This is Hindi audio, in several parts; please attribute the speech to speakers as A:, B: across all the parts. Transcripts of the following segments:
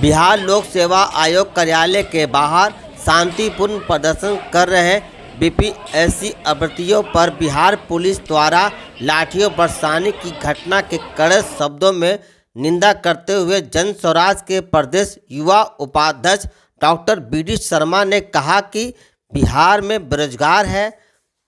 A: बिहार लोक सेवा आयोग कार्यालय के बाहर शांतिपूर्ण प्रदर्शन कर रहे बीपीएससी अभ्यर्थियों पर बिहार पुलिस द्वारा लाठियों बरसाने की घटना के कड़े शब्दों में निंदा करते हुए जन स्वराज के प्रदेश युवा उपाध्यक्ष डॉक्टर बीडी शर्मा ने कहा कि बिहार में बेरोजगार है,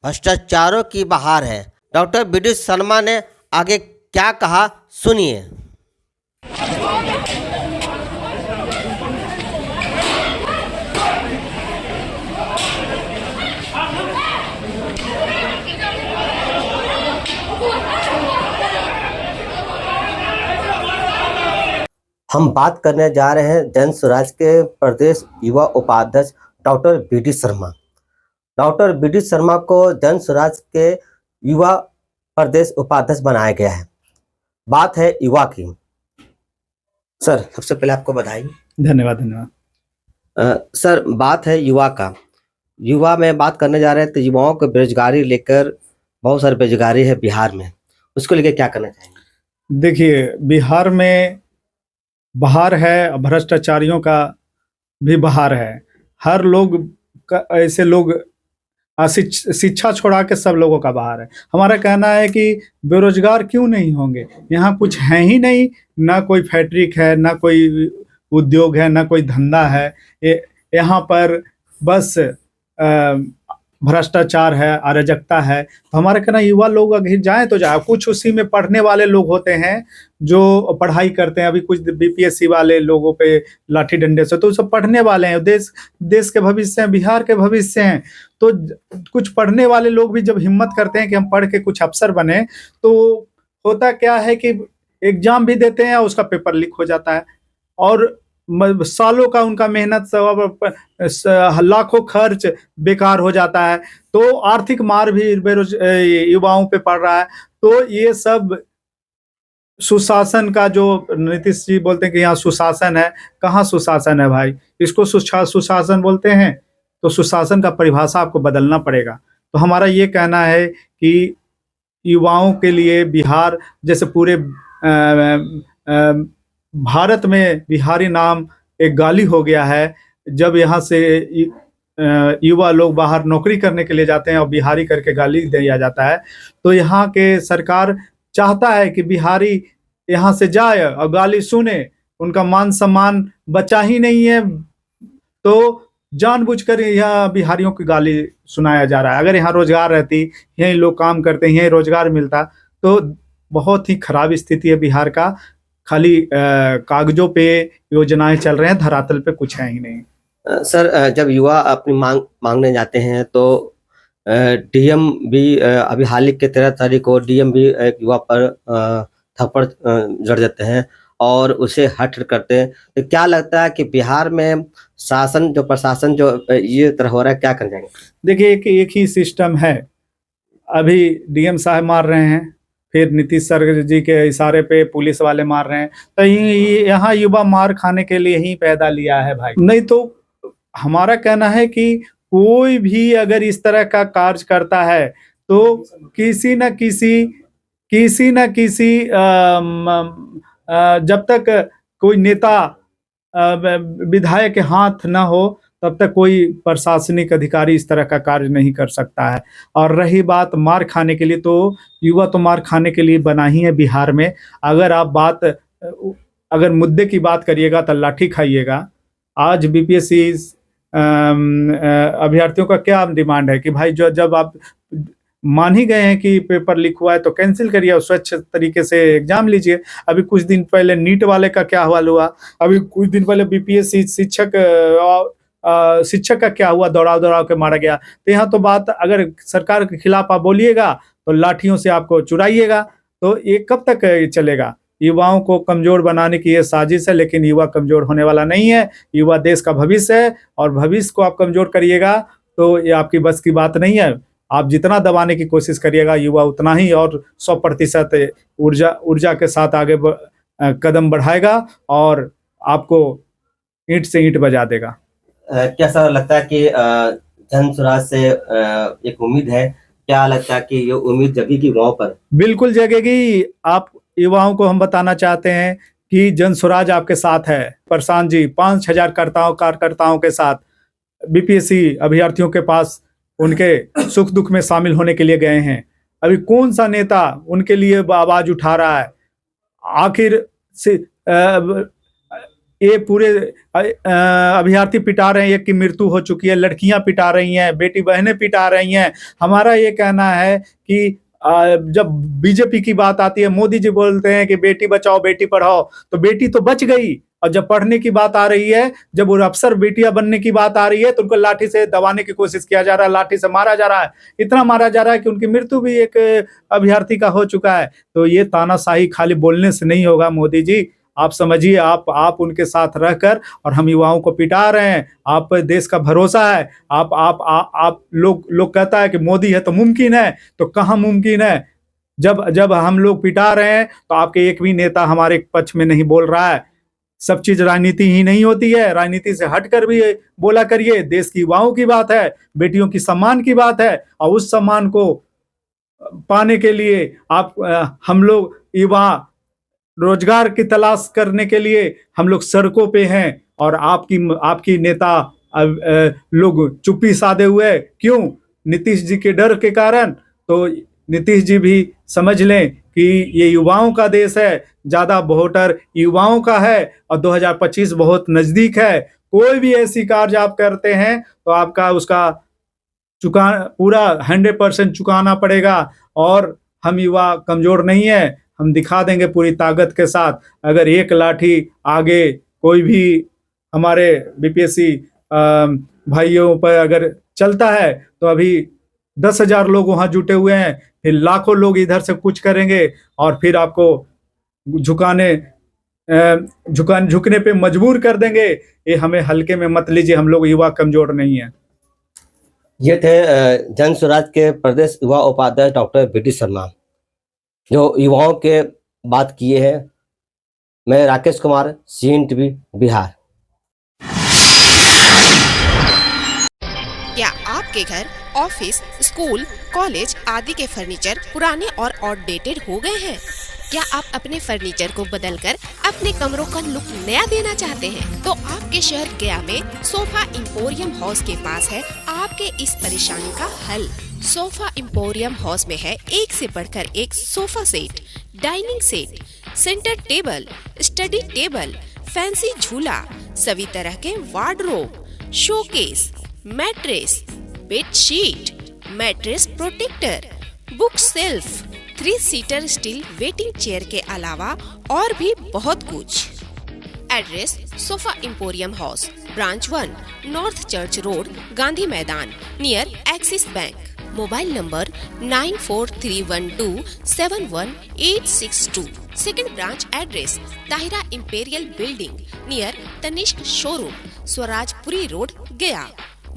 A: भ्रष्टाचारों की बहार है। डॉक्टर बीडी शर्मा ने आगे क्या कहा, सुनिए। हम बात करने जा रहे हैं जन स्वराज के प्रदेश युवा उपाध्यक्ष doctor B D Sharma. Doctor B D Sharma को जन स्वराज के युवा प्रदेश उपाध्यक्ष बनाया गया है। बात है युवा की। सर, सबसे पहले आपको बधाई।
B: धन्यवाद।
A: सर, बात है युवा का। युवा में बात करने जा रहे हैं तो युवाओं को बेरोजगारी लेकर बहुत सारी बेरोजगारी है बिहार में, उसको लेकर क्या करना चाहेंगे?
B: देखिए, बिहार में बहार है, भ्रष्टाचारियों का भी बहार है। हर लोग ऐसे लोग शिक्षा छोड़ा के सब लोगों का बहार है। हमारा कहना है कि बेरोजगार क्यों नहीं होंगे? यहाँ कुछ है ही नहीं, ना कोई फैक्ट्री है, ना कोई उद्योग है, ना कोई धंधा है। यहाँ पर बस भ्रष्टाचार है, अराजकता है। तो हमारा कहना युवा लोग अगर जाएं तो जाए। कुछ उसी में पढ़ने वाले लोग होते हैं जो पढ़ाई करते हैं। अभी कुछ बीपीएससी वाले लोगों पे लाठी डंडे से, तो सब पढ़ने वाले हैं। देश के भविष्य हैं, बिहार के भविष्य हैं। तो कुछ पढ़ने वाले लोग भी जब हिम्मत करते हैं कि हम पढ़ के कुछ अफसर बने, तो होता क्या है कि एग्जाम भी देते हैं, उसका पेपर लीक हो जाता है और सालों का उनका मेहनत, लाखों खर्च बेकार हो जाता है। तो आर्थिक मार भी युवाओं पे पड़ रहा है। तो ये सब सुशासन का, जो नीतीश जी बोलते हैं कि यहाँ सुशासन है, कहाँ सुशासन है भाई? इसको सुशासन बोलते हैं, तो सुशासन का परिभाषा आपको बदलना पड़ेगा। तो हमारा ये कहना है कि युवाओं के लिए बिहार जैसे पूरे भारत में बिहारी नाम एक गाली हो गया है। जब यहाँ से युवा लोग बाहर नौकरी करने के लिए जाते हैं और बिहारी करके गाली दिया जाता है, तो यहाँ के सरकार चाहता है कि बिहारी यहाँ से जाए और गाली सुने। उनका मान सम्मान बचा ही नहीं है, तो जानबूझकर यहाँ बिहारियों की गाली सुनाया जा रहा है। अगर यहाँ रोजगार रहती, यहीं लोग काम करते, यहीं रोजगार मिलता, तो बहुत ही खराब स्थिति है बिहार का। खाली कागजों पे योजनाएं चल रहे हैं, धरातल पे कुछ है ही नहीं।
A: सर, जब युवा अपनी मांगने जाते हैं तो डीएम भी अभी हाल ही के 13 तारीख को डीएम भी एक युवा पर थप्पड़ जड़ देते हैं और उसे हट करते हैं। तो क्या लगता है कि बिहार में प्रशासन जो ये तरह हो रहा है, क्या कर जाएंगे?
B: देखिए, एक ही सिस्टम है। अभी डीएम साहब मार रहे हैं, फिर नीतीश सर जी के इशारे पे पुलिस वाले मार रहे हैं। तो यहाँ युवा मार खाने के लिए ही पैदा लिया है भाई। नहीं तो हमारा कहना है कि कोई भी अगर इस तरह का कार्य करता है तो किसी न किसी जब तक कोई नेता विधायक के हाथ ना हो, तब तक कोई प्रशासनिक अधिकारी इस तरह का कार्य नहीं कर सकता है। और रही बात मार खाने के लिए, तो युवा तो मार खाने के लिए बना ही है बिहार में। अगर आप अगर मुद्दे की बात करिएगा तो लाठी खाइएगा। आज बीपीएससी अभ्यर्थियों का क्या डिमांड है कि भाई जब आप मान ही गए हैं कि पेपर लीक हुआ है तो कैंसिल करिए और स्वच्छ तरीके से एग्जाम लीजिए। अभी कुछ दिन पहले नीट वाले का क्या हाल हुआ, अभी कुछ दिन पहले बीपीएससी शिक्षक का क्या हुआ, दौड़ा के मारा गया। तो यहाँ तो बात, अगर सरकार के खिलाफ आप बोलिएगा तो लाठियों से आपको चुराइएगा। तो ये कब तक चलेगा? युवाओं को कमजोर बनाने की ये साजिश है, लेकिन युवा कमजोर होने वाला नहीं है। युवा देश का भविष्य है और भविष्य को आप कमजोर करिएगा तो ये आपकी बस की बात नहीं है। आप जितना दबाने की कोशिश करिएगा, युवा उतना ही और 100% ऊर्जा के साथ आगे कदम बढ़ाएगा और आपको ईंट से ईंट बजा देगा।
A: कैसा लगता है कि जन स्वराज से एक उम्मीद है, क्या लगता है कि ये उम्मीद जगेगी युवाओं पर?
B: बिल्कुल जगेगी। आप युवाओं को हम बताना चाहते हैं कि जन स्वराज आपके साथ है। प्रशांत जी 5,000 कार्यकर्ताओं के साथ बीपीएससी अभ्यर्थियों के पास उनके सुख दुख में शामिल होने के लिए गए हैं। अभी कौन सा नेता उनके लिए आवाज उठा रहा है? आखिर से ये पूरे अभ्यर्थी पिटा रहे हैं, एक की मृत्यु हो चुकी है, लड़कियां पिटा रही हैं, बेटी बहनें पिटा रही हैं। हमारा ये कहना है कि जब बीजेपी की बात आती है, मोदी जी बोलते हैं कि बेटी बचाओ बेटी पढ़ाओ, तो बेटी तो बच गई, और जब पढ़ने की बात आ रही है, जब वो अफसर बेटियां बनने की बात आ रही है, तो उनको लाठी से दबाने की कोशिश किया जा रहा है, लाठी से मारा जा रहा है, इतना मारा जा रहा है कि उनकी मृत्यु भी एक अभ्यर्थी का हो चुका है। तो ये तानाशाही खाली बोलने से नहीं होगा मोदी जी, आप समझिए, आप उनके साथ रहकर और हम युवाओं को पिटा रहे हैं। आप देश का भरोसा है, आप लोग कहता है कि मोदी है तो मुमकिन है, तो कहाँ मुमकिन है? जब हम लोग पिटा रहे हैं तो आपके एक भी नेता हमारे पक्ष में नहीं बोल रहा है। सब चीज राजनीति ही नहीं होती है, राजनीति से हटकर भी बोला करिए। देश की युवाओं की बात है, बेटियों की सम्मान की बात है, और उस सम्मान को पाने के लिए हम लोग युवा रोजगार की तलाश करने के लिए हम लोग सड़कों पे हैं, और आपकी नेता लोग चुप्पी साधे हुए। क्यों? नीतीश जी के डर के कारण। तो नीतीश जी भी समझ लें कि ये युवाओं का देश है, ज्यादा वोटर युवाओं का है, और 2025 बहुत नजदीक है। कोई भी ऐसी कार्य आप करते हैं तो आपका उसका पूरा 100% चुकाना पड़ेगा। और हम युवा कमजोर नहीं है, हम दिखा देंगे पूरी ताकत के साथ। अगर एक लाठी आगे कोई भी हमारे बीपीएससी भाइयों पर अगर चलता है, तो अभी 10,000 लोग वहां जुटे हुए हैं, फिर लाखों लोग इधर से कुछ करेंगे, और फिर आपको झुकने पे मजबूर कर देंगे। ये हमें हल्के में मत लीजिए, हम लोग युवा कमजोर नहीं है।
A: ये थे जन स्वराज के प्रदेश युवा उपाध्यक्ष डॉक्टर बीटी शर्मा, जो युवाओं के बात किए हैं। मैं राकेश कुमार, CNTV बिहार।
C: क्या आपके घर, ऑफिस, स्कूल, कॉलेज आदि के फर्नीचर पुराने और आउटडेटेड हो गए हैं? क्या आप अपने फर्नीचर को बदलकर अपने कमरों का लुक नया देना चाहते हैं? तो आपके शहर गया में सोफा इंपोरियम हाउस के पास है आपके इस परेशानी का हल। सोफा इंपोरियम हाउस में है एक से बढ़कर एक sofa set, dining set, centre table, study table, fancy झूला, सभी तरह के wardrobe, showcase, mattress, bedsheet, mattress protector, book shelf, 3 seater steel waiting chair के अलावा और भी बहुत कुछ। Address: sofa emporium house, branch 1, north church road, Gandhi Maidan, near Axis bank. Mobile number 9431271862। Second branch address: Tahira imperial building, near Tanishq showroom, Swarajpuri road, Gaya.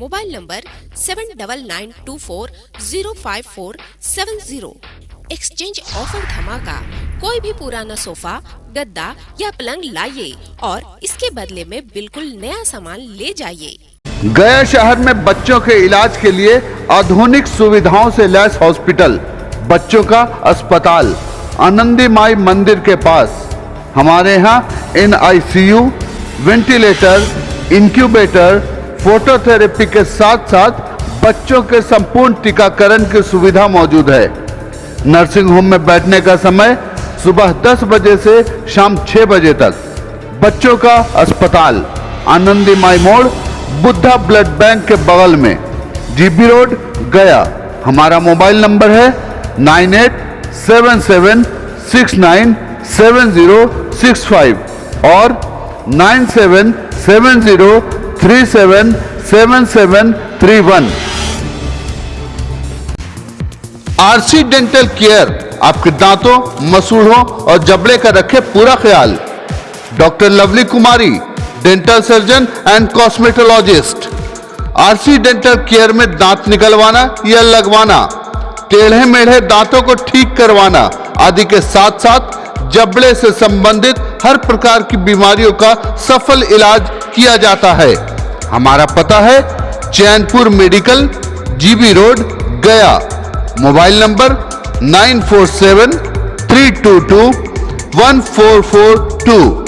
C: Mobile number 7999240540। Exchange offer धमाका। कोई भी पुराना सोफा, गद्दा या पलंग लाइए और इसके बदले में बिल्कुल नया सामान ले जाइए।
D: गया शहर में बच्चों के इलाज के लिए आधुनिक सुविधाओं से लैस हॉस्पिटल, बच्चों का अस्पताल, आनंदी माई मंदिर के पास। हमारे यहाँ NICU, वेंटिलेटर, इंक्यूबेटर, फोटोथेरेपी के साथ साथ बच्चों के संपूर्ण टीकाकरण की सुविधा मौजूद है। नर्सिंग होम में बैठने का समय सुबह 10 बजे से शाम 6 बजे तक। बच्चों का अस्पताल, आनंदी माई मोड़, बुद्धा ब्लड बैंक के बगल में, GB रोड, गया। हमारा मोबाइल नंबर है 9877697065 और 9770377731। RC डेंटल केयर आपके दांतों, मसूड़ों और जबड़े का रखे पूरा ख्याल। Doctor lovely Kumari, dental surgeon and cosmetologist. RC dental care में दांत निकलवाना या लगवाना, टेढ़े मेढ़े दांतों को ठीक करवाना आदि के साथ साथ जबड़े से संबंधित हर प्रकार की बीमारियों का सफल इलाज किया जाता है। हमारा पता है Chainpur medical, GB road, Gaya. Mobile number 9473221442।